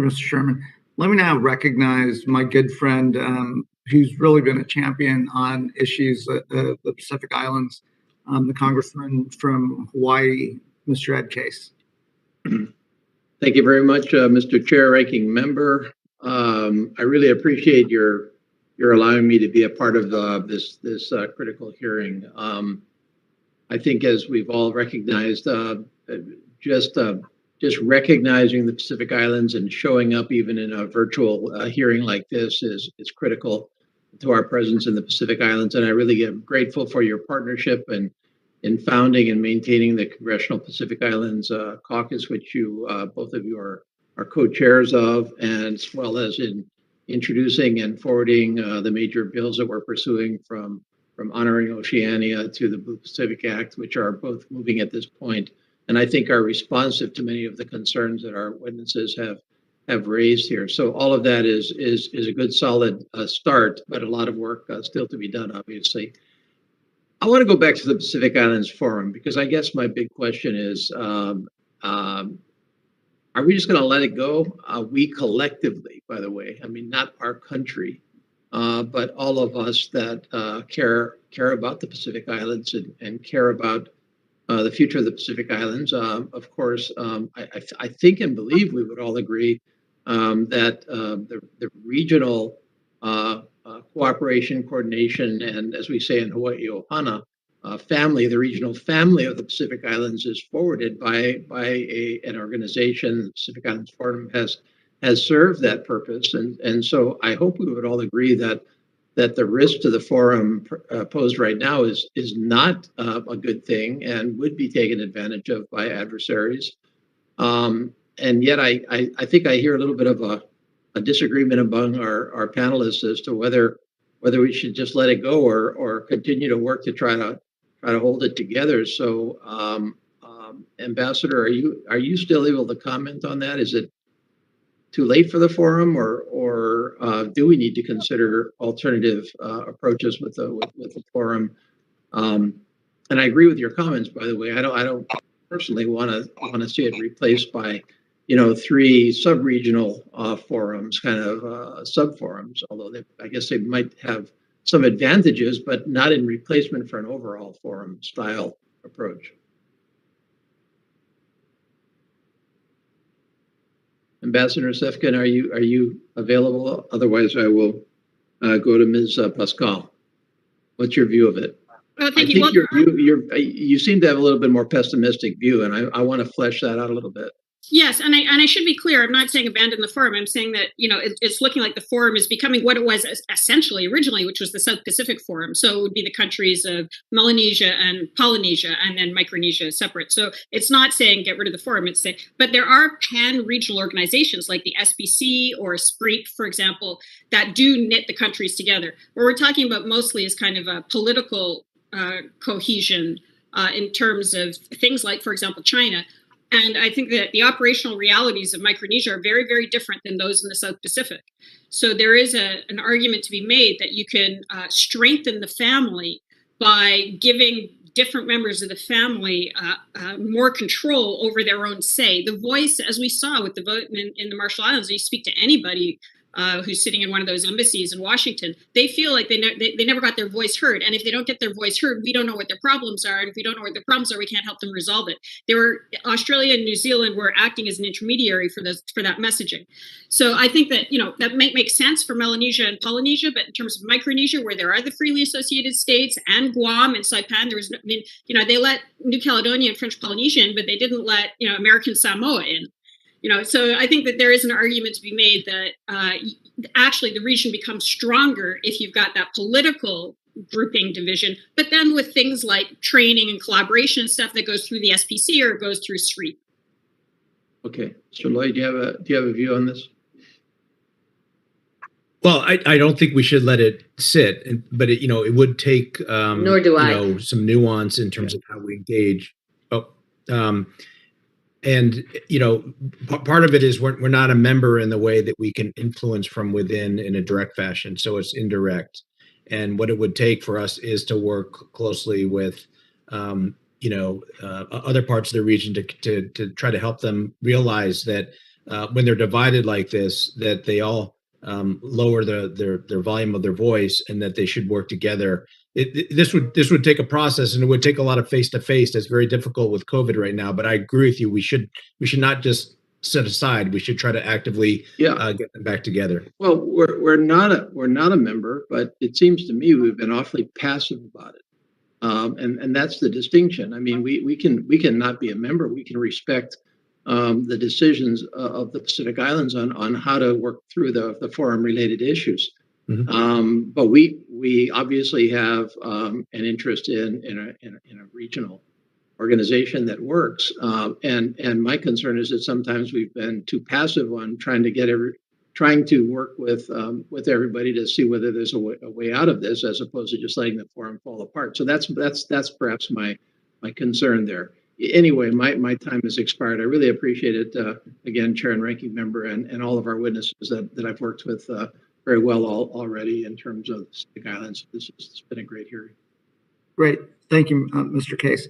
you, Mr. Chairman. Let me now recognize my good friend, who's really been a champion on issues of the Pacific Islands, the Congressman from Hawaii, Mr. Ed Case. Thank you very much, Mr. Chair, Ranking Member. I really appreciate your allowing me to be a part of this critical hearing. I think, as we've all recognized, just recognizing the Pacific Islands and showing up even in a virtual hearing like this is critical to our presence in the Pacific Islands. And I really am grateful for your partnership and in founding and maintaining the Congressional Pacific Islands Caucus, which you both of you are co-chairs of, and as well as in introducing and forwarding the major bills that we're pursuing from honoring Oceania to the Blue Pacific Act, which are both moving at this point, and I think are responsive to many of the concerns that our witnesses have raised here. So all of that is a good, solid start, but a lot of work still to be done, obviously. I want to go back to the Pacific Islands Forum, because I guess my big question is, are we just going to let it go? We collectively, by the way, I mean, not our country, but all of us that care about the Pacific Islands and care about the future of the Pacific Islands. Of course, I think and believe we would all agree that the regional cooperation, coordination, and, as we say in Hawaii, ohana, family, the regional family of the Pacific Islands, is forwarded by an organization. The Pacific Islands Forum has served that purpose, and so I hope we would all agree that the risk to the forum posed right now is not a good thing and would be taken advantage of by adversaries. And yet I think I hear a little bit of a disagreement among our panelists as to whether we should just let it go or continue to work to try to hold it together. So, Ambassador, are you still able to comment on that? Is it too late for the forum, or do we need to consider alternative approaches with the forum? And I agree with your comments, by the way. I don't personally want to see it replaced by 3 sub-regional forums, kind of sub-forums, although I guess they might have some advantages, but not in replacement for an overall forum style approach. Ambassador Sefkin, are you available? Otherwise, I will go to Ms. Pascal. What's your view of it? Oh, thank you. You seem to have a little bit more pessimistic view, and I want to flesh that out a little bit. Yes, and I should be clear. I'm not saying abandon the forum. I'm saying that it's looking like the forum is becoming what it was essentially originally, which was the South Pacific Forum. So it would be the countries of Melanesia and Polynesia, and then Micronesia separate. So it's not saying get rid of the forum. It's saying, but there are pan-regional organizations like the SBC or SPREET, for example, that do knit the countries together. What we're talking about mostly is kind of a political cohesion in terms of things like, for example, China. And I think that the operational realities of Micronesia are very, very different than those in the South Pacific. So there is an argument to be made that you can strengthen the family by giving different members of the family more control over their own say. The voice, as we saw with the vote in the Marshall Islands, you speak to anybody who's sitting in one of those embassies in Washington, they feel like they never got their voice heard. And if they don't get their voice heard, we don't know what their problems are. And if we don't know what their problems are, we can't help them resolve it. Australia and New Zealand were acting as an intermediary for that messaging. So I think that, that might make sense for Melanesia and Polynesia, but in terms of Micronesia, where there are the freely associated states, and Guam and Saipan, they let New Caledonia and French Polynesia in, but they didn't let, American Samoa in. So I think that there is an argument to be made that actually the region becomes stronger if you've got that political grouping division, but then with things like training and collaboration and stuff that goes through the SPC or goes through SREET. Okay, Mr. Lloyd, do you have a view on this? Well, I don't think we should let it sit, but it would take nor do I. Some nuance in terms of how we engage. And part of it is we're not a member in the way that we can influence from within in a direct fashion. So it's indirect. And what it would take for us is to work closely with, other parts of the region to try to help them realize that when they're divided like this, that they all lower their volume of their voice, and that they should work together. This would take a process, and it would take a lot of face to face. That's very difficult with COVID right now. But I agree with you. We should not just set aside. We should try to actively get them back together. Well, we're not a member, but it seems to me we've been awfully passive about it. And that's the distinction. I mean, we can not be a member. We can respect the decisions of the Pacific Islands on how to work through the forum related issues. Mm-hmm. But we obviously have an interest in a regional organization that works. And my concern is that sometimes we've been too passive on trying to work with everybody to see whether there's a way out of this, as opposed to just letting the forum fall apart. So that's perhaps my concern there. Anyway, my time has expired. I really appreciate it. Again, Chair and Ranking Member, and all of our witnesses that I've worked with very well already in terms of the Pacific Islands. This has been a great hearing. Great. Thank you, Mr. Case.